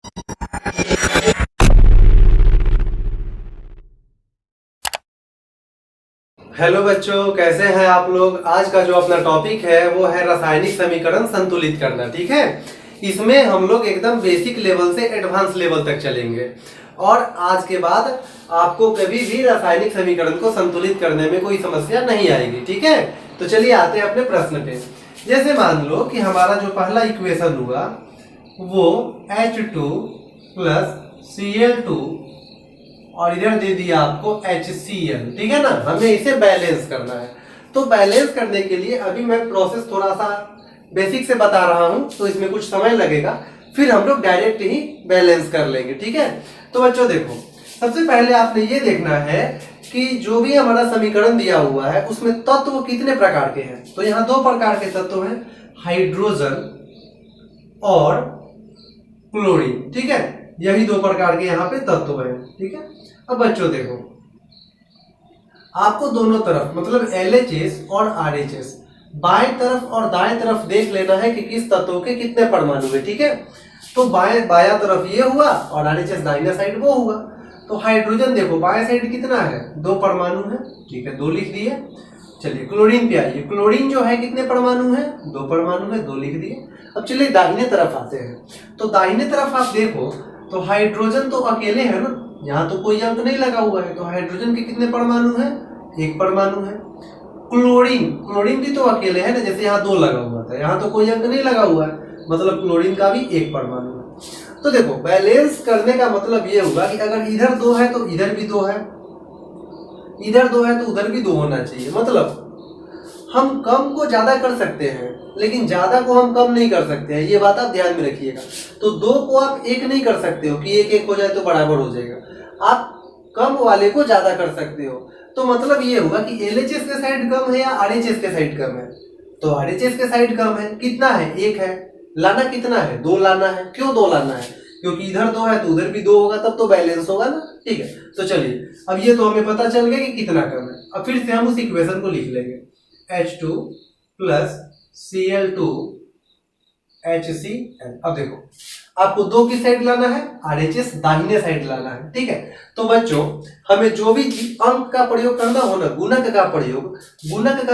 Hello बच्चों, कैसे हैं आप लोग। आज का जो अपना टॉपिक है वो है रासायनिक समीकरण संतुलित करना। ठीक है, इसमें हम लोग एकदम बेसिक लेवल से एडवांस लेवल तक चलेंगे और आज के बाद आपको कभी भी रासायनिक समीकरण को संतुलित करने में कोई समस्या नहीं आएगी। ठीक है, तो चलिए आते हैं अपने प्रश्न पे। जैसे मान लो कि हमारा जो पहला इक्वेशन हुआ वो H2 प्लस Cl2 और इधर दे दिया आपको HCl। ठीक है ना, हमें इसे बैलेंस करना है। तो बैलेंस करने के लिए अभी मैं प्रोसेस थोड़ा सा बेसिक से बता रहा हूं, तो इसमें कुछ समय लगेगा, फिर हम लोग डायरेक्ट ही बैलेंस कर लेंगे। ठीक है, तो बच्चों देखो, सबसे पहले आपने ये देखना है कि जो भी हमारा समीकरण दिया हुआ है उसमें तत्व कितने प्रकार के हैं। तो यहाँ 2 प्रकार के तत्व हैं, हाइड्रोजन और क्लोरीन। ठीक है, यही 2 प्रकार के यहाँ पे तत्व हैं। ठीक है, अब बच्चों देखो, आपको दोनों तरफ मतलब LHS और RHS बाएं तरफ और दाएं तरफ देख लेना है कि किस तत्व के कितने परमाणु है। ठीक है, तो बायां तरफ ये हुआ और RHS दाहिने साइड वो हुआ। तो हाइड्रोजन देखो बाएं साइड कितना है, 2 परमाणु है। ठीक है, 2 लिख दिए। चलिए क्लोरीन पे आइए, क्लोरीन जो है कितने परमाणु है, 2 परमाणु है, 2 लिख दिए। अब चलिए दाहिने तरफ आते हैं। तो दाहिने तरफ आप देखो तो हाइड्रोजन तो अकेले है ना, यहाँ तो कोई अंक नहीं लगा हुआ है, तो हाइड्रोजन के कितने परमाणु हैं, 1 परमाणु है। क्लोरीन भी तो अकेले है ना, जैसे यहाँ 2 लगा हुआ था, यहाँ तो कोई अंक नहीं लगा हुआ है, मतलब क्लोरीन का भी 1 परमाणु है। तो देखो बैलेंस करने का मतलब ये होगा कि अगर इधर 2 है तो इधर भी 2 है, इधर 2 है तो उधर भी 2 होना चाहिए। मतलब हम कम को ज्यादा कर सकते हैं लेकिन ज्यादा को हम कम नहीं कर सकते हैं, ये बात आप ध्यान में रखिएगा। तो 2 को आप 1 नहीं कर सकते हो कि 1 हो जाए तो बराबर हो जाएगा, आप कम वाले को ज्यादा कर सकते हो। तो मतलब ये होगा कि LHS के साइड कम है या RHS के साइड कम है, तो RHS के साइड कम है। कितना है, 1 है। लाना कितना है, 2 लाना है। क्यों 2 लाना है, क्योंकि इधर 2 है तो उधर भी 2 होगा, तब तो बैलेंस होगा ना। ठीक है, तो चलिए अब ये तो हमें पता चल गया कि कितना कम है। अब फिर से हम उस इक्वेशन को लिख लेंगे, H2 प्लस Cl2 HCl। अब देखो आपको 2 की साइड लाना है, RHS दाहिने साइड लाना है। ठीक है, तो बच्चों हमें जो भी अंक का प्रयोग करना हो ना, गुणक का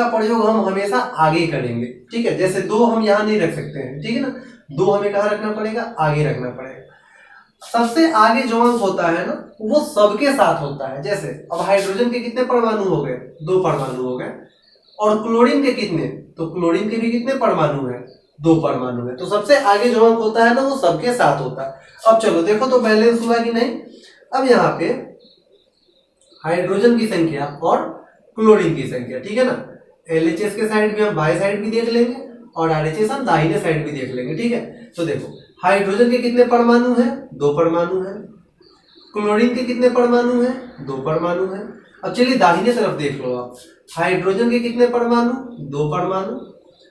प्रयोग हम हमेशा आगे करेंगे। ठीक है, जैसे 2 हम यहाँ नहीं रख सकते हैं, ठीक है ना, 2 हमें कहाँ रखना पड़ेगा, आगे रखना पड़ेगा। सबसे आगे जो अंक होता है ना वो सबके साथ होता है। जैसे अब हाइड्रोजन के कितने परमाणु हो गए, 2 परमाणु हो गए, और क्लोरीन के कितने, तो क्लोरीन के भी कितने परमाणु है, 2 परमाणु है। तो सबसे आगे जो अंक होता है ना वो सबके साथ होता है। अब चलो देखो तो बैलेंस हुआ कि नहीं। अब यहाँ पे हाइड्रोजन की संख्या और क्लोरीन की संख्या, ठीक है ना, LHS के साइड भी हम बाएं साइड भी देख लेंगे और RHS हम दाहिने साइड भी देख लेंगे। ठीक है, तो देखो हाइड्रोजन के कितने परमाणु है, 2 परमाणु है। क्लोरीन के कितने परमाणु है, 2 परमाणु है। अब चलिए दाहिने तरफ देख लो आप, हाइड्रोजन के कितने परमाणु, 2 परमाणु,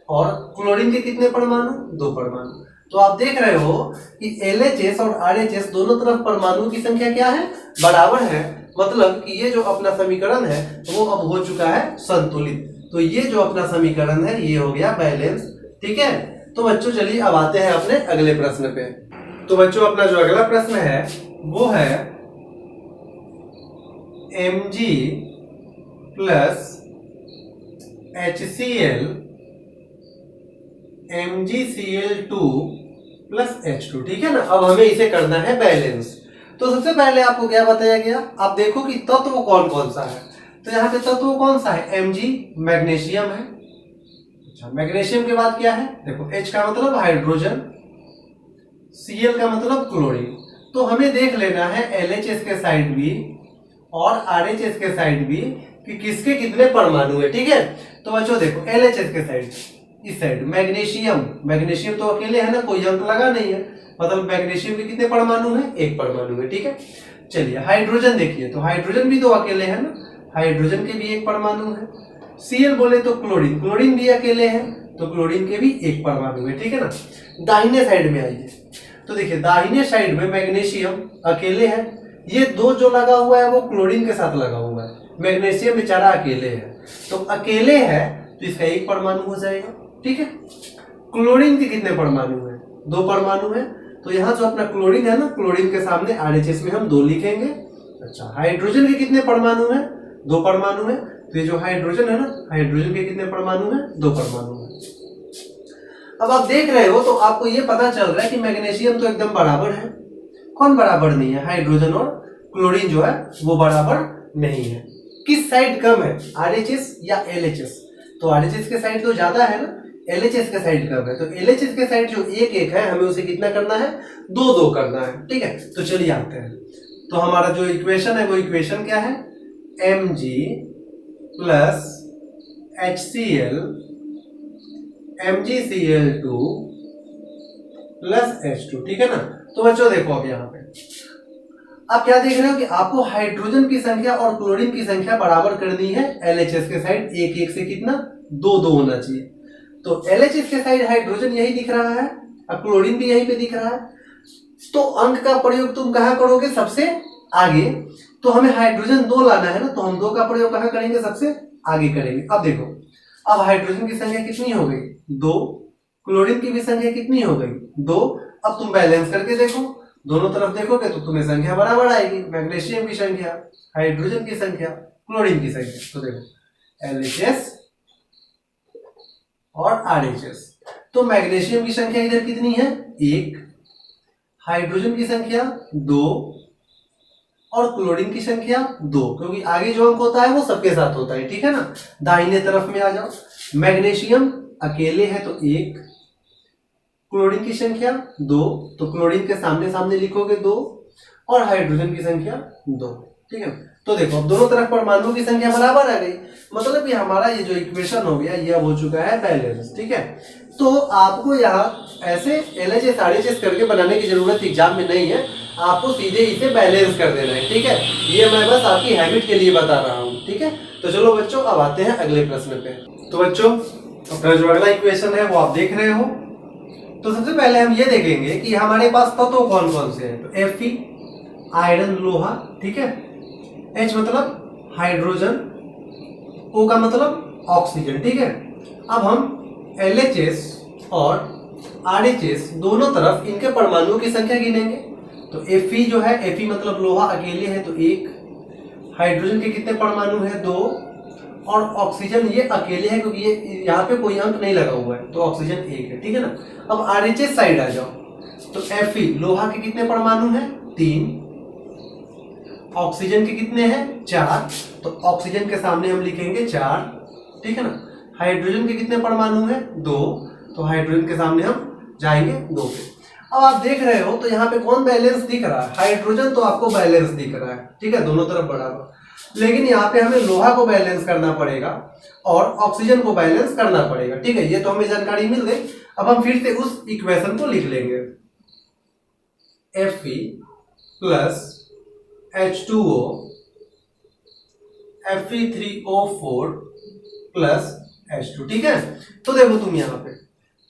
और क्लोरीन के कितने परमाणु, 2 परमाणु। तो आप देख रहे हो कि LHS और RHS दोनों तरफ परमाणु की संख्या क्या है, बराबर है। मतलब कि ये जो अपना समीकरण है वो अब हो चुका है संतुलित। तो ये जो अपना समीकरण है ये हो गया बैलेंस। ठीक है, तो बच्चों चलिए अब आते हैं अपने अगले प्रश्न पे। तो बच्चों अपना जो अगला प्रश्न है वो है Mg plus HCl MgCl2 plus H2। ठीक है ना, अब हमें इसे करना है बैलेंस। तो सबसे पहले आपको क्या बताया गया, आप देखो कि तत्व कौन कौन सा है। तो यहाँ पे तत्व कौन सा है, Mg मैग्नीशियम है। अच्छा, मैग्नीशियम के बाद क्या है, देखो H का मतलब हाइड्रोजन, Cl का मतलब क्लोरीन। तो हमें देख लेना है LHS के साइड भी और RHS के साइड भी कि किसके कितने परमाणु है। ठीक है, तो बच्चों देखो LHS के साइड, इस साइड मैग्नीशियम तो अकेले है ना, कोई अंक लगा नहीं है, मतलब मैग्नीशियम के कितने परमाणु है, 1 परमाणु है। ठीक है, चलिए हाइड्रोजन देखिए, तो हाइड्रोजन भी तो अकेले है ना, हाइड्रोजन के भी 1 परमाणु है। Cl बोले तो क्लोरीन भी अकेले है, तो क्लोरीन के भी 1 परमाणु है। ठीक है ना, दाहिने साइड में आइए, तो देखिए दाहिने साइड में मैग्नीशियम अकेले है, ये 2 जो लगा हुआ है वो क्लोरीन के साथ लगा हुआ है, मैग्नीशियम बेचारा अकेले है, तो अकेले है तो इसका 1 परमाणु हो जाएगा। ठीक है, क्लोरीन के कितने परमाणु है, 2 परमाणु है, तो यहाँ जो अपना क्लोरीन है ना, क्लोरीन के सामने RHS में हम 2 लिखेंगे। अच्छा, हाइड्रोजन के कितने परमाणु हैं? 2 परमाणु है। तो ये जो हाइड्रोजन है ना, हाइड्रोजन के कितने परमाणु हैं? 2 परमाणु हैं। अब आप देख रहे हो तो आपको ये पता चल रहा है कि मैग्नीशियम तो एकदम बराबर है। कौन बराबर नहीं है? हाइड्रोजन और क्लोरीन जो है वो बराबर नहीं है। किस साइड कम है, RHS या LHS? तो RHS के साइड तो ज्यादा है ना, LHS के साइड कम है। तो LHS के साइड जो 1-1 है, हमें उसे कितना करना है? 2-2 करना है। ठीक है, तो चलिए आते हैं। तो हमारा जो इक्वेशन है वो इक्वेशन क्या है? Mg plus HCl MgCl2 plus H2। ठीक है ना। तो बच्चों देखो अब यहाँ पे आप क्या देख रहे हो कि आपको हाइड्रोजन की संख्या और क्लोरीन की संख्या बराबर करनी है। LHS के साइड 1-1 से कितना? 2-2 होना चाहिए। तो LHS के साइड हाइड्रोजन यही दिख रहा है और क्लोरीन भी यहीं पे दिख रहा है। तो अंक का प्रयोग तुम कहाँ करोगे? सबसे आगे। तो हमें हाइड्रोजन 2 लाना है ना, तो हम 2 का प्रयोग कहाँ करेंगे? सबसे आगे करेंगे। अब देखो, अब हाइड्रोजन की संख्या कितनी हो गई? 2। क्लोरीन की भी संख्या कितनी हो गई? 2। अब तुम बैलेंस करके देखो, दोनों तरफ देखोगे तो तुम्हें संख्या बराबर आएगी। मैग्नीशियम की संख्या, हाइड्रोजन की संख्या, क्लोरीन की संख्या। तो देखो LHS और RHS। तो मैग्नीशियम की संख्या इधर कितनी है? 1। हाइड्रोजन की संख्या 2 और क्लोरीन की संख्या 2, क्योंकि आगे जो अंक होता है वो सबके साथ होता है। ठीक है ना। दाहिने तरफ में आ जाओ। मैग्नीशियम अकेले है तो 1, क्लोरीन की संख्या 2, तो क्लोरीन के सामने सामने लिखोगे 2, और हाइड्रोजन की संख्या 2। ठीक है। तो देखो अब दोनों तरफ परमाणुओं की संख्या बराबर आ गई, मतलब कि हमारा ये जो इक्वेशन हो गया ये अब हो चुका है बैलेंस। ठीक है। तो आपको यहाँ ऐसे LHS RHS करके बनाने की जरूरत एग्जाम में नहीं है, आपको सीधे इसे बैलेंस कर देना है। ठीक है, ये मैं बस आपकी हैबिट के लिए बता रहा हूँ। ठीक है, तो चलो बच्चों अब आते हैं अगले प्रश्न पे। तो बच्चों अपना जो अगला इक्वेशन है वो आप देख रहे हो। तो सबसे पहले हम ये देखेंगे कि हमारे पास तत्व कौन कौन से हैं। तो Fe आयरन लोहा, ठीक है, H मतलब हाइड्रोजन, O का मतलब ऑक्सीजन। ठीक है। अब हम LHS और RHS दोनों तरफ इनके परमाणुओं की संख्या गिनेंगे। तो Fe जो है, Fe मतलब लोहा अकेले है तो 1, हाइड्रोजन के कितने परमाणु है? 2, और ऑक्सीजन ये अकेले है क्योंकि ये यहाँ पे कोई अंक नहीं लगा हुआ है, तो ऑक्सीजन 1 है। ठीक है ना। अब RHS साइड आ जाओ। तो Fe लोहा के कितने परमाणु हैं? 3, ऑक्सीजन के कितने हैं? 4, तो ऑक्सीजन के सामने हम लिखेंगे 4। ठीक है ना। हाइड्रोजन के कितने परमाणु हैं? 2, तो हाइड्रोजन के सामने हम जाएंगे 2 पे। अब आप देख रहे हो तो यहाँ पे कौन बैलेंस दिख रहा है? हाइड्रोजन तो आपको बैलेंस दिख रहा है। ठीक है, दोनों तरफ बराबर। लेकिन यहाँ पे हमें लोहा को बैलेंस करना पड़ेगा और ऑक्सीजन को बैलेंस करना पड़ेगा। ठीक है, ये तो हमें जानकारी मिल गई। अब हम फिर से उस इक्वेशन को लिख लेंगे। Fe plus H2O Fe3O4 plus H2। ठीक है। तो देखो तुम यहाँ पे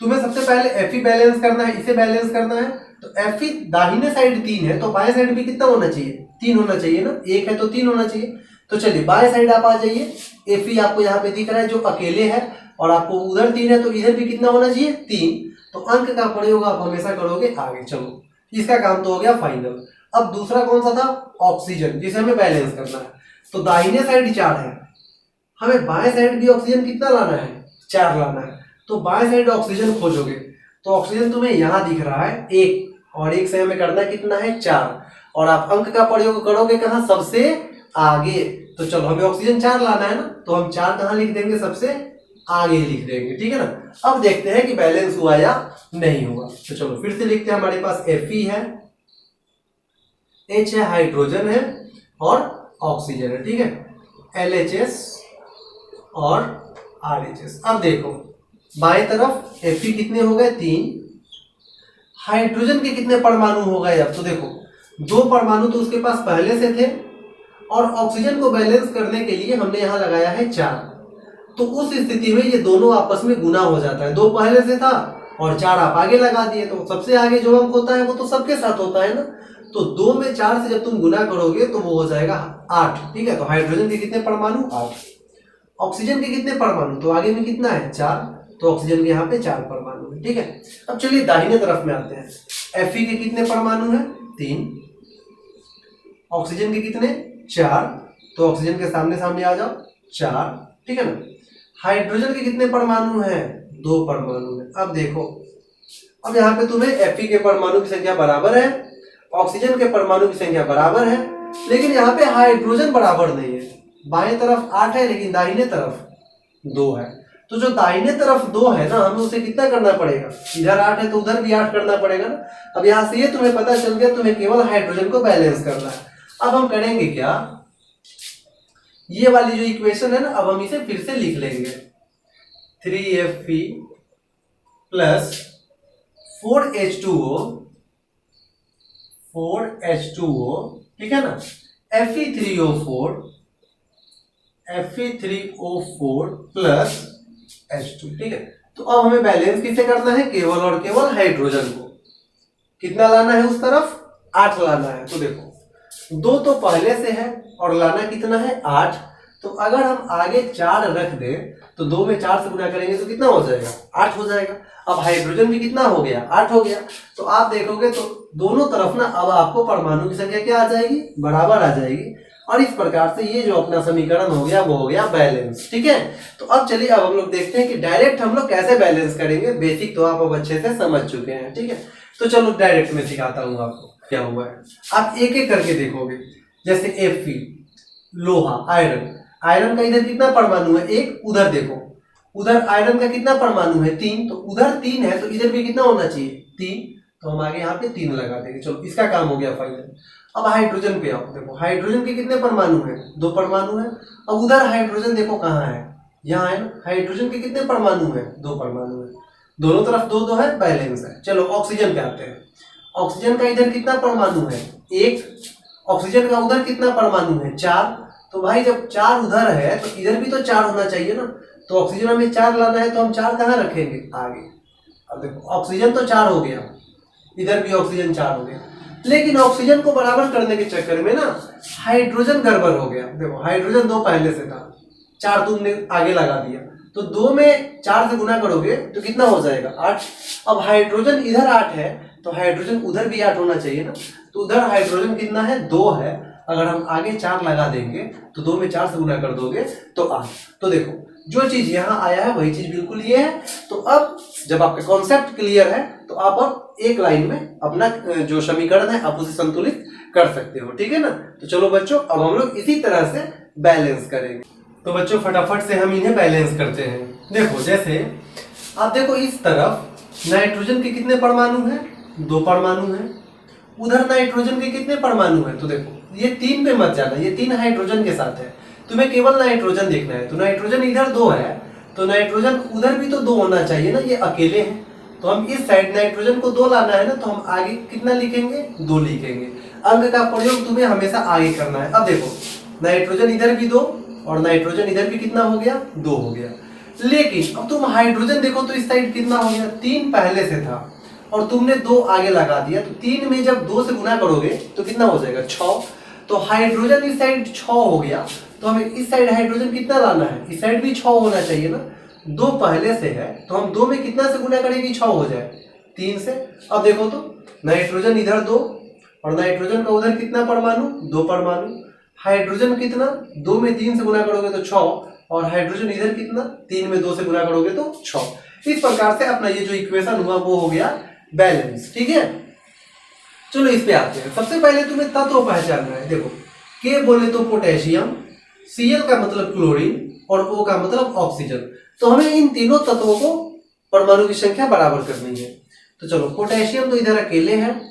तुम्हें सबसे पहले Fe बैलेंस करना है, इसे बैलेंस करना है। तो Fe दाहिने साइड 3 है तो बाएं साइड भी कितना होना चाहिए? 3 होना चाहिए ना, 1 है तो 3 होना चाहिए। तो चलिए बाएं साइड आप आ जाइए। Fe आपको यहाँ पे दिख रहा है जो अकेले है, और आपको उधर 3 है तो इधर भी कितना होना चाहिए? 3। तो अंक का प्रयोग आप हमेशा करोगे आगे। चलो इसका काम तो हो गया फाइनल। अब दूसरा कौन सा था? ऑक्सीजन, जिसे हमें बैलेंस करना है। तो दाहिने साइड 4 है, हमें बाएं साइड भी ऑक्सीजन कितना लाना है? 4 लाना है। तो बाएं साइड ऑक्सीजन खोजोगे तो ऑक्सीजन तुम्हें यहाँ दिख रहा है 1, और 1 से हमें करना कितना है? 4, और आप अंक का प्रयोग करोगे कहाँ? सबसे आगे। तो चलो हमें ऑक्सीजन 4 लाना है ना, तो हम 4 कहाँ लिख देंगे? सबसे आगे लिख देंगे। ठीक है ना। अब देखते हैं कि बैलेंस हुआ या नहीं हुआ। तो चलो फिर से लिखते हैं। हमारे पास Fe है, H है हाइड्रोजन है, और ऑक्सीजन है। ठीक है, LHS और RHS। अब देखो बाएं तरफ Fe कितने हो गए? 3। हाइड्रोजन के कितने परमाणु हो गए? अब तो देखो 2 परमाणु तो उसके पास पहले से थे, और ऑक्सीजन को बैलेंस करने के लिए हमने यहाँ लगाया है 4। तो उस स्थिति में ये दोनों आपस में गुना हो जाता है। 2 पहले से था और 4 आप आगे लगा दिए, तो सबसे आगे जो अंक होता है वो तो सबके साथ होता है ना। तो 2 में 4 से जब तुम गुना करोगे तो वो हो जाएगा 8। ठीक है। तो हाइड्रोजन के कितने परमाणु? 8। ऑक्सीजन के कितने परमाणु? तो आगे में कितना है? 4, तो ऑक्सीजन के यहाँ पे 4 परमाणु है। ठीक है। अब चलिए दाहिने तरफ में आते हैं। Fe के कितने परमाणु हैं? 3। ऑक्सीजन के कितने? 4। तो ऑक्सीजन के सामने सामने आ जाओ, 4, ठीक है ना। हाइड्रोजन के कितने परमाणु हैं? 2 परमाणु हैं। अब देखो, अब यहाँ पे तुम्हें Fe के परमाणु की संख्या बराबर है, ऑक्सीजन के परमाणु की संख्या बराबर है, लेकिन यहाँ पे हाइड्रोजन बराबर नहीं है। बाएं तरफ 8 है लेकिन दाहिने तरफ 2 है। तो जो दाहिने तरफ 2 है ना, हमें उसे कितना करना पड़ेगा? इधर 8 है तो उधर भी 8 करना पड़ेगा ना। अब यहाँ से ये तुम्हें पता चल गया, तुम्हें केवल हाइड्रोजन को बैलेंस करना है। अब हम करेंगे क्या, ये वाली जो इक्वेशन है ना, अब हम इसे फिर से लिख लेंगे। 3Fe प्लस 4H2O, ठीक है ना, Fe3O4 प्लस H2, ठीक है। तो अब हमें बैलेंस किसे करना है? केवल और केवल हाइड्रोजन को। कितना लाना है उस तरफ? 8 लाना है। तो देखो, 2 तो पहले से है और लाना कितना है? 8। तो अगर हम आगे 4 रख दें तो 2 में 4 से गुना करेंगे तो कितना हो जाएगा? 8 हो जाएगा। अब हाइड्रोजन भी कितना हो गया? 8 हो गया। तो आप देखोगे तो दोनों तरफ ना अब आपको परमाणु की संख्या क्या आ जाएगी? बराबर आ जाएगी। और इस प्रकार से ये जो अपना समीकरण हो गया वो हो गया बैलेंस, ठीक है। तो अब चलिए, अब हम लोग देखते हैं कि डायरेक्ट हम लोग कैसे बैलेंस करेंगे। बेसिक तो आप अब अच्छे से समझ चुके हैं, ठीक है। तो चलो डायरेक्ट में सिखाता हूँ आपको क्या हुआ है। आप एक एक करके देखोगे। जैसे Fe लोहा, आयरन का इधर कितना परमाणु है? 1। उधर देखो, उधर आयरन का कितना परमाणु है? 3। तो उधर 3 है तो इधर भी कितना होना चाहिए? 3। तो हम आगे यहाँ पे 3 लगा देंगे। चलो, इसका काम हो गया फाइनल। अब हाइड्रोजन पे आओ। देखो, हाइड्रोजन के कितने परमाणु हैं? 2 परमाणु हैं। अब उधर हाइड्रोजन देखो कहाँ है? यहाँ है ना। हाइड्रोजन के कितने परमाणु हैं? 2 परमाणु हैं। दोनों तरफ 2 है, बैलेंस है। चलो ऑक्सीजन पे आते हैं। ऑक्सीजन का इधर कितना परमाणु है? 1। ऑक्सीजन का उधर कितना परमाणु है? 4। तो भाई जब 4 उधर है तो इधर भी तो 4 होना चाहिए ना। तो ऑक्सीजन हमें 4 लाना है, तो हम 4 कहाँ रखेंगे? आगे। अब देखो, ऑक्सीजन तो 4 हो गया, इधर भी ऑक्सीजन 4 हो गया, लेकिन ऑक्सीजन को बराबर करने के चक्कर में ना हाइड्रोजन गड़बड़ हो गया। देखो, हाइड्रोजन 2 पहले से था, 4 तुमने आगे लगा दिया, तो 2 में 4 से गुना करोगे तो कितना हो जाएगा? 8। अब हाइड्रोजन इधर 8 है तो हाइड्रोजन उधर भी 8 होना चाहिए ना। तो उधर हाइड्रोजन कितना है? 2 है। अगर हम आगे 4 लगा देंगे तो 2 में 4 से गुना कर दोगे तो 8। तो देखो, जो चीज यहाँ आया है वही चीज बिल्कुल ये है। तो अब जब आपका कॉन्सेप्ट क्लियर है तो आप अब एक लाइन में अपना जो समीकरण है आप उसे संतुलित कर सकते हो, ठीक है ना। तो चलो बच्चों, अब हम लोग इसी तरह से बैलेंस करेंगे। तो बच्चों फटाफट से हम इन्हें बैलेंस करते हैं। देखो, जैसे आप देखो, इस तरफ नाइट्रोजन के कितने परमाणु हैं? 2 परमाणु हैं। उधर नाइट्रोजन के कितने परमाणु हैं? तो देखो, ये 3 पे मत जाना, ये 3 हाइड्रोजन के साथ है, तुम्हें केवल नाइट्रोजन देखना है। तो नाइट्रोजन इधर 2 है तो नाइट्रोजन उधर भी तो 2 होना चाहिए ना, ये अकेले हैं। तो हम इस साइड नाइट्रोजन को 2 लाना है ना, तो हम आगे कितना लिखेंगे? 2 लिखेंगे। अंक का प्रयोग तुम्हें हमेशा आगे करना है। अब देखो, नाइट्रोजन इधर भी 2 और नाइट्रोजन इधर भी कितना हो गया? 2 हो गया। लेकिन अब तुम हाइड्रोजन देखो तो इस साइड कितना हो गया? 3 पहले से था और तुमने 2 आगे लगा दिया, तो 3 में जब 2 से गुना करोगे तो कितना हो जाएगा? 6। तो हाइड्रोजन इस साइड 6 हो गया, तो हमें इस साइड हाइड्रोजन कितना लाना है? इस साइड भी 6 होना चाहिए ना। 2 पहले से है तो हम 2 में कितना से गुना करेंगे? 6 हो जाए, 3 से। अब देखो तो नाइट्रोजन इधर 2 और नाइट्रोजन का उधर कितना परमाणु? 2 परमाणु। हाइड्रोजन कितना? 2 में 3 से गुना करोगे तो 6, और हाइड्रोजन इधर कितना? 3 में 2 से गुना करोगे तो 6। इस प्रकार से अपना ये जो इक्वेशन हुआ वो हो गया बैलेंस, ठीक है। चलो इस पे आते हैं। सबसे पहले तुम्हें तत्व पहचानना है। देखो, के बोले तो पोटेशियम, Cl का मतलब क्लोरीन और O का मतलब ऑक्सीजन। तो हमें इन तीनों तत्वों को परमाणु की संख्या बराबर करनी है। तो चलो, पोटेशियम तो इधर अकेले है,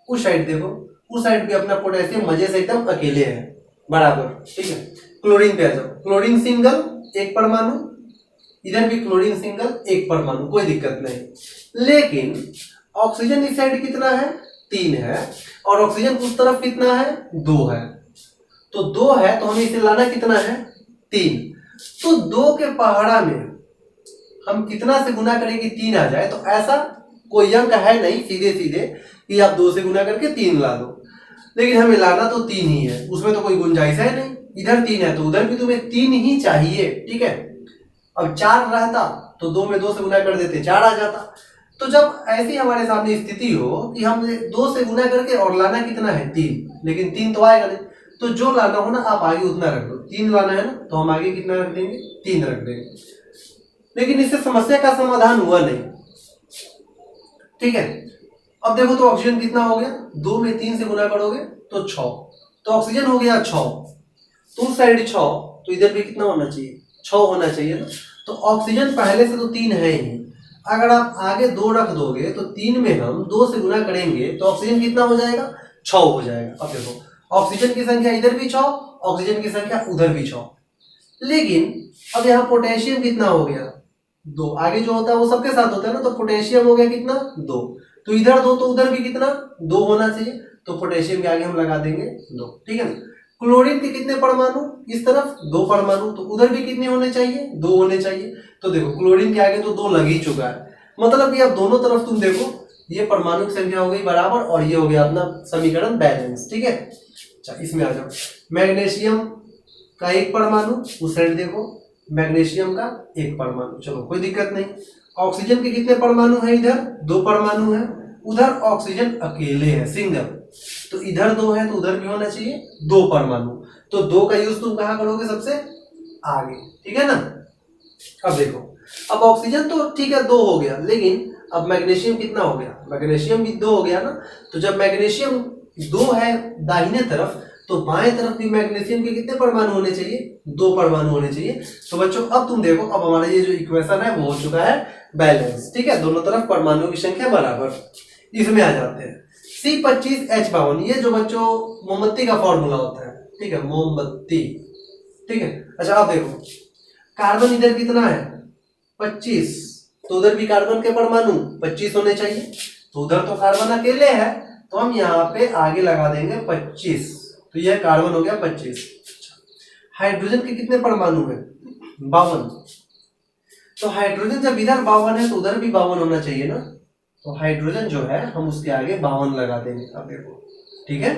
उस साइड देखो, उस साइड भी अपना पोटेशियम मजे से एकदम अकेले है, बराबर, ठीक है। क्लोरीन पे आ जाओ। क्लोरीन सिंगल 1 परमाणु, इधर भी क्लोरीन सिंगल 1 परमाणु, कोई दिक्कत नहीं। लेकिन ऑक्सीजन इस साइड कितना है? 3 है, और ऑक्सीजन उस तरफ कितना है? 2 है। तो 2 है तो हमें इसे लाना कितना है? 3। तो 2 के पहाड़ा में हम कितना से गुना करेंगे? 3 आ जाए। तो ऐसा कोई अंक है नहीं सीधे सीधे कि आप 2 से गुना करके 3 ला दो, लेकिन हमें लाना तो 3 ही है, उसमें तो कोई गुंजाइश है नहीं। इधर 3 है तो उधर भी तुम्हें 3 ही चाहिए, ठीक है। अब 4 रहता तो 2 में 2 से गुना कर देते 4 आ जाता, तो जब ऐसी हमारे सामने स्थिति हो कि हम 2 से गुना करके और लाना कितना है 3, लेकिन 3 तो आएगा नहीं, तो जो लाना हो ना आप आगे उतना रख दो। 3 लाना है ना तो हम आगे कितना रख देंगे, 3 रख देंगे। लेकिन इससे समस्या का समाधान हुआ नहीं, ठीक है। अब देखो तो ऑक्सीजन कितना हो गया, 2 में 3 से गुना करोगे तो 6, तो ऑक्सीजन हो गया 6, तो उस साइड 6, तो इधर भी कितना होना चाहिए, 6 होना चाहिए ना। तो ऑक्सीजन पहले से तो 3 है ही, अगर आप आगे 2 रख दोगे तो 3 में हम 2 से गुना करेंगे तो ऑक्सीजन कितना हो जाएगा, 6 हो जाएगा। अब देखो ऑक्सीजन की संख्या इधर भी 6, ऑक्सीजन की संख्या उधर भी 6, लेकिन अब यहाँ पोटेशियम कितना हो गया, 2, आगे जो होता है वो सबके साथ होता है ना, तो पोटेशियम हो गया कितना, 2, तो इधर 2 तो उधर भी कितना, 2 होना चाहिए, तो पोटेशियम के आगे हम लगा देंगे 2, ठीक है ना। क्लोरीन के कितने परमाणु, इस तरफ 2 परमाणु, तो उधर भी कितने होने चाहिए, 2 होने चाहिए। तो देखो क्लोरीन के आगे तो 2 लग ही चुका है, मतलब कि अब दोनों तरफ तुम देखो ये परमाणु की संख्या हो गई बराबर और ये हो गया अपना समीकरण बैलेंस, ठीक है। अच्छा इसमें आ जाओ, मैग्नीशियम का 1 परमाणु, उस साइड देखो मैग्नीशियम का 1 परमाणु, चलो कोई दिक्कत नहीं। ऑक्सीजन के कितने परमाणु है, इधर 2 परमाणु है, उधर ऑक्सीजन अकेले है सिंगल, तो इधर 2 है तो उधर भी होना चाहिए 2 परमाणु, तो 2 का यूज तुम कहां करोगे, सबसे आगे, ठीक है ना। अब देखो अब ऑक्सीजन तो ठीक है 2 हो गया, लेकिन अब मैग्नीशियम कितना हो गया, मैग्नीशियम भी 2 हो गया ना। तो जब मैग्नीशियम 2 है दाहिने तरफ, तो बाएं तरफ भी मैग्नीशियम के कितने परमाणु होने चाहिए, 2 परमाणु होने चाहिए। तो बच्चों अब तुम देखो अब हमारा ये जो इक्वेशन है वो हो चुका है बैलेंस, ठीक है, दोनों तरफ परमाणुओं की संख्या बराबर। इसमें आ जाते हैं C25H52, ये जो बच्चों मोमबत्ती का फॉर्मूला होता है, ठीक है, मोमबत्ती, ठीक है। अच्छा अब देखो कार्बन इधर कितना है 25, तो उधर भी कार्बन के परमाणु 25 होने चाहिए, तो उधर तो कार्बन अकेले है, तो हम यहाँ पे आगे लगा देंगे 25, तो यह कार्बन हो गया 25। हाइड्रोजन के कितने परमाणु है 52, तो हाइड्रोजन जब इधर 52 है तो उधर भी 52 होना चाहिए ना, तो हाइड्रोजन जो है हम उसके आगे 52 लगा देंगे। अब देखो ठीक है।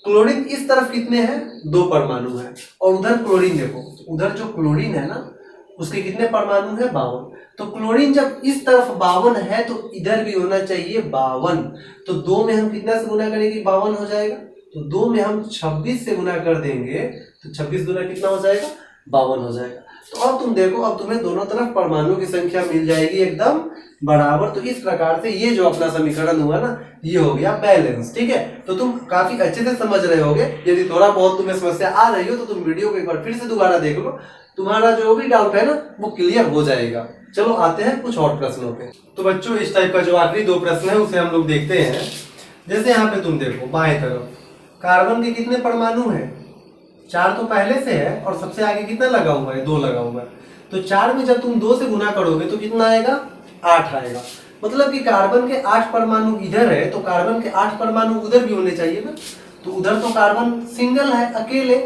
क्लोरीन इस तरफ कितने हैं 2 परमाणु है, और उधर क्लोरीन देखो, उधर जो क्लोरीन है ना उसके कितने परमाणु है 52, तो क्लोरीन जब इस तरफ 52 है तो इधर भी होना चाहिए 52, तो 2 में हम कितना से गुना करेंगे 52 हो जाएगा, तो 2 में हम 26 से गुना कर देंगे तो 26 गुना कितना हो जाएगा 52 हो जाएगा। तो अब तुम देखो अब तुम्हें दोनों तरफ परमाणु की संख्या मिल जाएगी एकदम बराबर। तो इस प्रकार से ये जो अपना समीकरण हुआ ना ये हो गया बैलेंस, ठीक है। तो तुम काफी अच्छे से समझ रहे होगे, यदि थोड़ा बहुत तुम्हें समस्या आ रही हो तो तुम वीडियो को एक बार फिर से दोबारा देख लो, तुम्हारा जो भी डाउट है ना वो क्लियर हो जाएगा। चलो आते हैं कुछ और प्रश्नों पे। तो बच्चों इस टाइप का जो आखिरी 2 प्रश्न है उसे हम लोग देखते हैं। जैसे यहाँ पे तुम देखो बाएं तरफ कार्बन के कितने परमाणु है 4 तो पहले से है, और सबसे आगे कितना लगा हुआ है 2 लगा हुआ है, तो 4 में जब तुम 2 से गुना करोगे तो कितना आएगा 8 आएगा, मतलब कि कार्बन के 8 परमाणु इधर है तो कार्बन के 8 परमाणु उधर भी होने चाहिए ना, तो उधर तो कार्बन सिंगल है अकेले,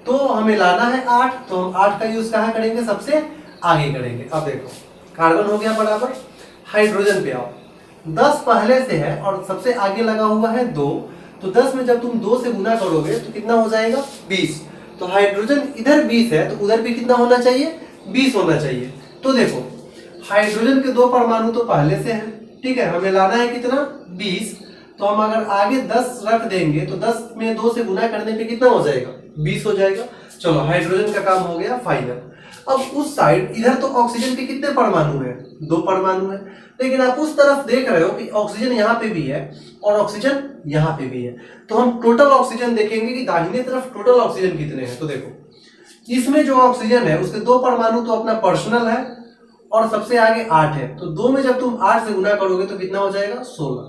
तो हमें लाना है 8, तो हम 8 का यूज कहाँ करेंगे सबसे आगे करेंगे। अब देखो कार्बन हो गया बराबर, हाइड्रोजन पे आओ 10 पहले से है और सबसे आगे लगा हुआ है 2, तो 10 में जब तुम 2 से गुना करोगे तो कितना हो जाएगा 20, तो हाइड्रोजन इधर 20 है तो उधर भी कितना होना चाहिए 20 होना चाहिए। तो देखो हाइड्रोजन के 2 परमाणु तो पहले से हैं, ठीक है, हमें लाना है कितना 20, तो हम अगर आगे 10 रख देंगे तो 10 में 2 से गुना करने पे कितना हो जाएगा 20 हो जाएगा। चलो हाइड्रोजन का काम हो गया फाइनल। अब उस साइड इधर तो ऑक्सीजन के कितने परमाणु हैं 2 परमाणु है, लेकिन आप उस तरफ देख रहे हो कि ऑक्सीजन यहाँ पे भी है और ऑक्सीजन यहाँ पे भी है, तो हम टोटल ऑक्सीजन देखेंगे कि दाहिने तरफ टोटल ऑक्सीजन कितने हैं। तो देखो इसमें जो ऑक्सीजन है उसके 2 परमाणु तो अपना पर्सनल है और सबसे आगे 8 है, तो 2 में जब तुम 8 से गुना करोगे तो कितना हो जाएगा 16।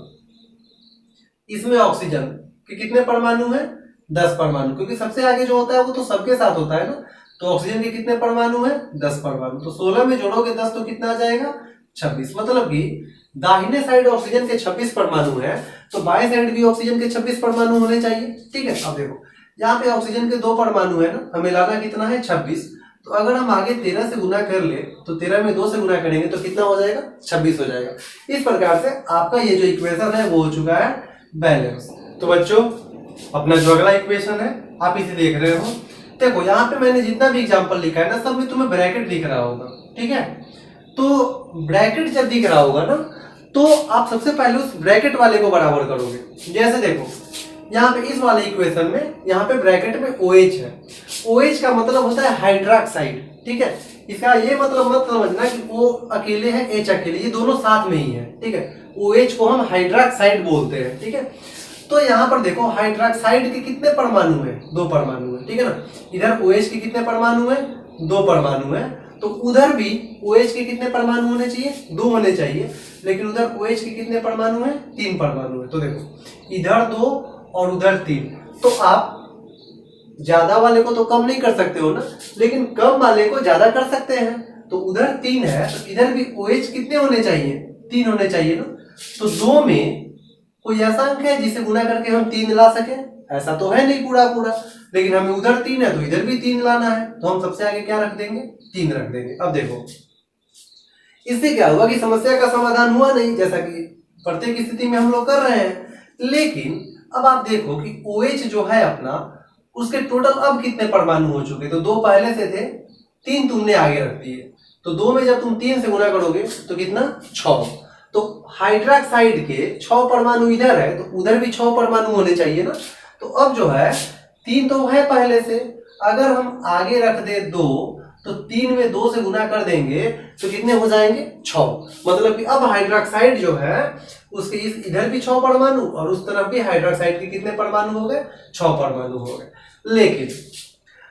इसमें ऑक्सीजन के कितने परमाणु है 10 परमाणु, क्योंकि सबसे आगे जो होता है वो तो सबके साथ होता है ना, तो ऑक्सीजन के कितने परमाणु है 10 परमाणु, तो 16 में जोड़ोगे 10 तो कितना आ जाएगा 26, मतलब कि दाहिने साइड ऑक्सीजन के 26 परमाणु है तो बाएं साइड भी ऑक्सीजन के 26 परमाणु होने चाहिए, ठीक है। अब देखो यहाँ पे ऑक्सीजन के 2 परमाणु है ना, हमें लाना कितना है 26, तो अगर हम आगे 13 से गुना कर ले तो 13 में 2 से गुना करेंगे तो कितना हो जाएगा 26 हो जाएगा। इस प्रकार से आपका ये जो इक्वेशन है वो हो चुका है बैलेंस। तो बच्चों अपना जो अगला इक्वेशन है आप इसे देख रहे हो, देखो यहाँ पे मैंने जितना भी एग्जांपल लिखा है ना सब में तुम्हें ब्रैकेट दिख रहा होगा, ठीक है। तो ब्रैकेट जब दिख रहा होगा ना तो आप सबसे पहले उस ब्रैकेट वाले को बराबर करोगे। जैसे देखो यहाँ पे इस वाले इक्वेशन में यहाँ पे ब्रैकेट में OH है। OH का मतलब होता है हाइड्रोक्साइड, ठीक है। इसका ये मतलब मत समझना कि O अकेले है H अकेले, ये दोनों साथ में ही है, ठीक है। OH को हम हाइड्रोक्साइड बोलते हैं, ठीक है। तो यहाँ पर देखो हाइड्रोक्साइड के कितने परमाणु है? 2 परमाणु है, ठीक है ना। इधर OH के कितने परमाणु है? 2 परमाणु है। तो उधर भी OH के कितने परमाणु होने चाहिए? 2 होने चाहिए। लेकिन उधर OH के कितने परमाणु है? 3 परमाणु है। तो देखो इधर 2 और उधर 3। तो आप ज्यादा वाले को तो कम नहीं कर सकते हो ना, लेकिन कम वाले को ज्यादा कर सकते हैं। तो उधर 3 है तो इधर भी OH कितने होने चाहिए? 3 होने चाहिए ना। तो 2 में कोई ऐसा अंक है जिसे गुना करके हम 3 ला सके? ऐसा तो है नहीं पूरा पूरा, लेकिन हमें उधर 3 है तो इधर भी 3 लाना है। तो हम सबसे आगे क्या रख देंगे? 3 रख देंगे। अब देखो इससे क्या हुआ कि समस्या का समाधान हुआ नहीं, जैसा कि प्रत्येक स्थिति में हम लोग कर रहे हैं। लेकिन अब आप देखो कि OH जो है अपना, उसके टोटल अब कितने परमाणु हो चुके? तो 2 पहले से थे, 3 तुमने आगे रख दिए। तो 2 में जब तुम 3 से गुना करोगे तो कितना? 6। तो हाइड्रोक्साइड के 6 परमाणु इधर है तो उधर भी 6 परमाणु होने चाहिए ना। तो अब जो है 3 तो है पहले से, अगर हम आगे रख दे 2 तो 3 में 2 से गुना कर देंगे तो कितने हो जाएंगे? 6। मतलब कि अब हाइड्रोक्साइड जो है उसके इधर भी 6 परमाणु और उस तरफ भी हाइड्रोक्साइड के कितने परमाणु हो गए? 6 परमाणु हो गए। लेकिन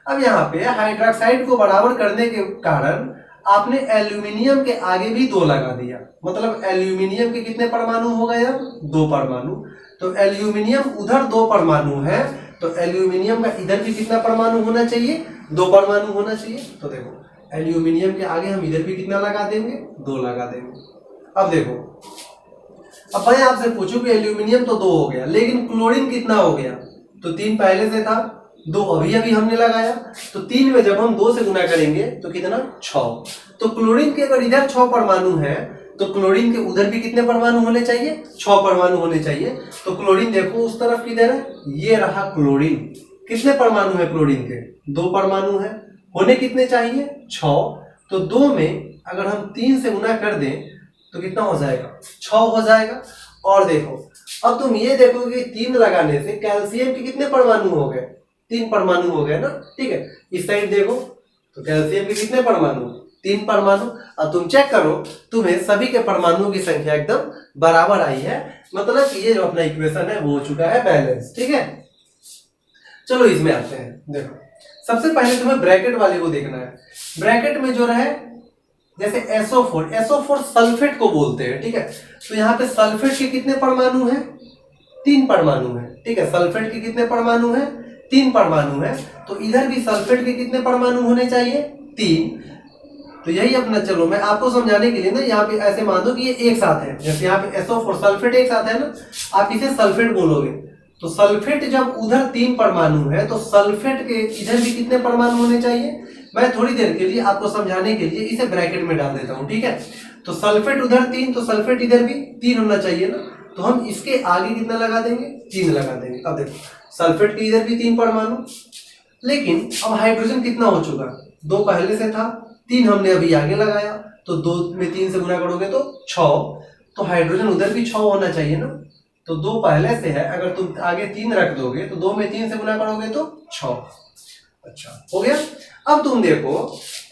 अब यहाँ पे हाइड्रोक्साइड को बराबर करने के कारण आपने एल्यूमिनियम के आगे भी 2 लगा दिया। मतलब एल्यूमिनियम के कितने परमाणु हो गए? अब 2 परमाणु। तो एल्यूमिनियम उधर 2 परमाणु है तो एल्यूमिनियम का इधर भी कितना परमाणु होना चाहिए? 2 परमाणु होना चाहिए। तो देखो एल्यूमिनियम के आगे हम इधर भी कितना लगा देंगे? 2 लगा देंगे। अब देखो, अब मैं आपसे पूछूं कि एल्यूमिनियम तो 2 हो गया, लेकिन क्लोरीन कितना हो गया? तो 3 पहले से था, 2 अभी अभी हमने लगाया। तो 3 में जब हम 2 से गुना करेंगे तो कितना? 6। तो क्लोरीन के अगर इधर 6 परमाणु है तो क्लोरीन के उधर भी कितने परमाणु होने चाहिए? 6 परमाणु होने चाहिए। तो क्लोरीन देखो उस तरफ किधर है? ये रहा क्लोरीन। कितने परमाणु है क्लोरीन के? 2 परमाणु है। होने कितने चाहिए? 6। तो 2 में अगर हम 3 से गुना कर दें तो कितना हो जाएगा? 6 हो जाएगा। और देखो अब तुम ये देखो कि 3 लगाने से कैल्शियम के कितने परमाणु हो गए? 3 परमाणु हो गए ना, ठीक है। इस साइड देखो तो कैल्शियम के कितने परमाणु? 3 परमाणु। अब तुम चेक करो, तुम्हें सभी के परमाणुओं की संख्या एकदम बराबर आई है। मतलब कि ये जो अपना इक्वेशन है वो हो चुका है बैलेंस, ठीक है। चलो इसमें आते हैं। देखो सबसे पहले तुम्हें ब्रैकेट वाले को देखना है। ब्रैकेट में जो रहे जैसे SO4 सल्फेट को बोलते हैं, ठीक है। तो यहाँ पे सल्फेट के कितने परमाणु हैं? 3 परमाणु है, ठीक है। सल्फेट के कितने परमाणु हैं? 3 परमाणु है। तो इधर भी सल्फेट के कितने परमाणु होने चाहिए? 3। तो यही अपना, चलो मैं आपको समझाने के लिए ना यहाँ पे ऐसे मान दो कि ये एक साथ है। जैसे यहाँ पे SO4 सल्फेट एक साथ है ना, आप इसे सल्फेट बोलोगे। तो सल्फेट जब उधर 3 परमाणु है तो सल्फेट के इधर भी कितने परमाणु होने चाहिए? मैं थोड़ी देर के लिए आपको समझाने के लिए इसे ब्रैकेट में डाल देता हूँ, ठीक है। तो सल्फेट उधर 3 तो सल्फेट इधर भी 3 होना चाहिए ना। तो हम इसके आगे कितना लगा देंगे? 3 लगा देंगे। अब देखो सल्फेट के इधर भी 3 परमाणु, लेकिन अब हाइड्रोजन कितना हो चुका? 2 पहले से था, 3 हमने अभी आगे लगाया। तो 2 में 3 से गुना करोगे तो 6। तो हाइड्रोजन उधर भी 6 होना चाहिए ना। तो 2 पहले से है, अगर तुम आगे 3 रख दोगे तो 2 में 3 से गुना करोगे तो 6। अच्छा हो गया। अब तुम देखो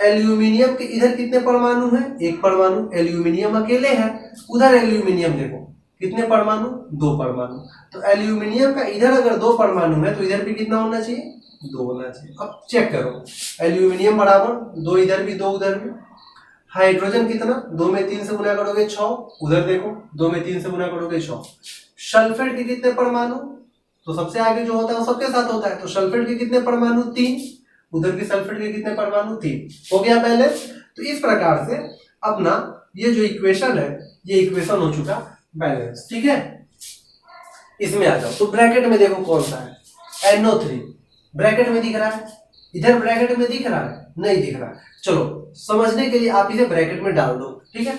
एल्यूमिनियम के इधर कितने परमाणु हैं? 1 परमाणु। एल्यूमिनियम अकेले है, उधर एल्यूमिनियम देखो कितने परमाणु? 2 परमाणु। तो एल्यूमिनियम का इधर अगर 2 परमाणु है तो इधर भी कितना होना चाहिए? 2 होना चाहिए। अब चेक करो एल्यूमिनियम बराबर 2 इधर भी 2 उधर भी। हाइड्रोजन कितना? 2 में 3 से गुना करोगे 6। उधर देखो 2 में 3 से गुना करोगे 6। सल्फेट के कितने परमाणु? तो सबसे आगे जो होता है वो सबके साथ होता है। तो सल्फेट के कितने परमाणु? 3। उधर भी सल्फेट के कितने परमाणु? 3। हो गया बैलेंस। तो इस प्रकार से अपना ये जो इक्वेशन है ये इक्वेशन हो चुका बैलेंस, ठीक है। इसमें आ जाओ। तो ब्रैकेट में देखो कौन सा है? NO3 ब्रैकेट में दिख रहा है, इधर ब्रैकेट में दिख रहा है? नहीं दिख रहा। चलो समझने के लिए आप इसे ब्रैकेट में डाल दो, ठीक है।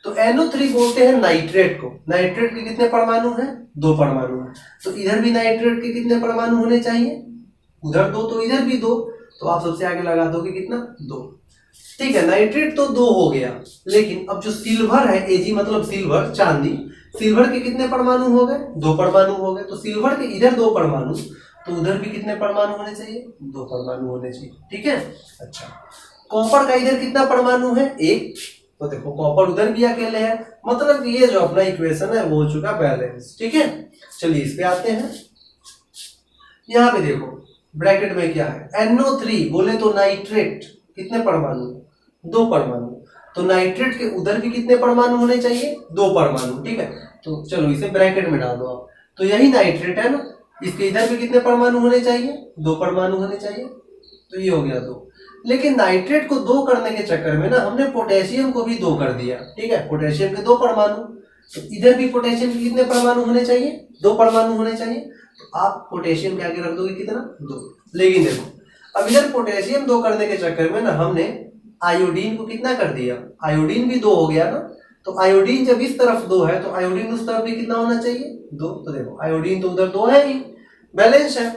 तो NO3 बोलते हैं नाइट्रेट को। नाइट्रेट के कितने परमाणु हैं? 2 परमाणु हैं। तो इधर भी नाइट्रेट के कितने परमाणु होने चाहिए? उधर 2 तो इधर भी 2। तो आप सबसे आगे लगा दोगे कितना? 2। ठीक है, नाइट्रेट तो 2 हो गया, लेकिन अब जो सिल्वर है, Ag मतलब सिल्वर, चांदी, सिल्वर के कितने परमाणु हो गए? 2 परमाणु हो गए। तो सिल्वर के इधर 2 परमाणु, तो उधर भी कितने परमाणु होने चाहिए? 2 परमाणु होने चाहिए। ठीक है, अच्छा, कॉपर का इधर कितना परमाणु है? 1। तो देखो कॉपर उधर भी अकेले है, मतलब ये जो अपना इक्वेशन है वो हो चुका बैलेंस। ठीक है, चलिए इस पे आते हैं। यहाँ पे देखो ब्रैकेट में क्या है, NO3 बोले तो नाइट्रेट, कितने परमाणु? 2 परमाणु। तो नाइट्रेट के उधर भी कितने परमाणु होने चाहिए? 2 परमाणु। ठीक है, तो चलो इसे ब्रैकेट में डाल दो आप। तो यही नाइट्रेट है ना, इसके इधर भी कितने परमाणु होने चाहिए? 2 परमाणु होने चाहिए। तो ये हो गया 2। लेकिन नाइट्रेट को 2 करने के चक्कर में ना हमने पोटेशियम को भी 2 कर दिया। ठीक है, पोटेशियम के 2 परमाणु, तो इधर भी पोटेशियम के कितने परमाणु होने चाहिए? 2 परमाणु होने चाहिए। तो आप पोटेशियम के आगे रख दोगे कितना? 2। लेकिन देखो अब इधर पोटेशियम 2 करने के चक्कर में ना हमने आयोडीन को कितना कर दिया? आयोडीन भी 2 हो गया ना। तो आयोडीन जब इस तरफ 2 है तो आयोडीन उस तरफ भी कितना होना चाहिए? 2। तो देखो आयोडीन तो उधर 2 है ही, बैलेंस है।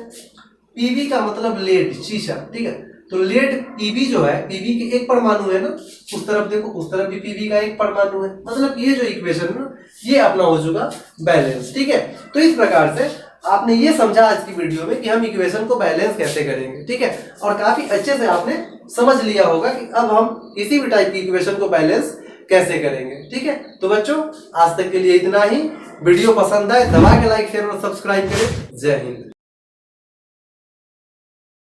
पीबी का मतलब लेड, शीशा। ठीक है, तो लेड पीबी जो है, पीबी के 1 परमाणु है ना, उस तरफ देखो, उस तरफ भी पीबी का 1 परमाणु है। मतलब ये जो इक्वेशन है ना, ये अपना हो चुका बैलेंस। ठीक है, तो इस प्रकार से आपने ये समझा आज की वीडियो में कि हम इक्वेशन को बैलेंस कैसे करेंगे। ठीक है, और काफी अच्छे से आपने समझ लिया होगा कि अब हम किसी भी टाइप की इक्वेशन को बैलेंस कैसे करेंगे। ठीक है, तो बच्चों आज तक के लिए इतना ही। वीडियो पसंद आए दबा के लाइक शेयर और सब्सक्राइब करें। जय हिंद।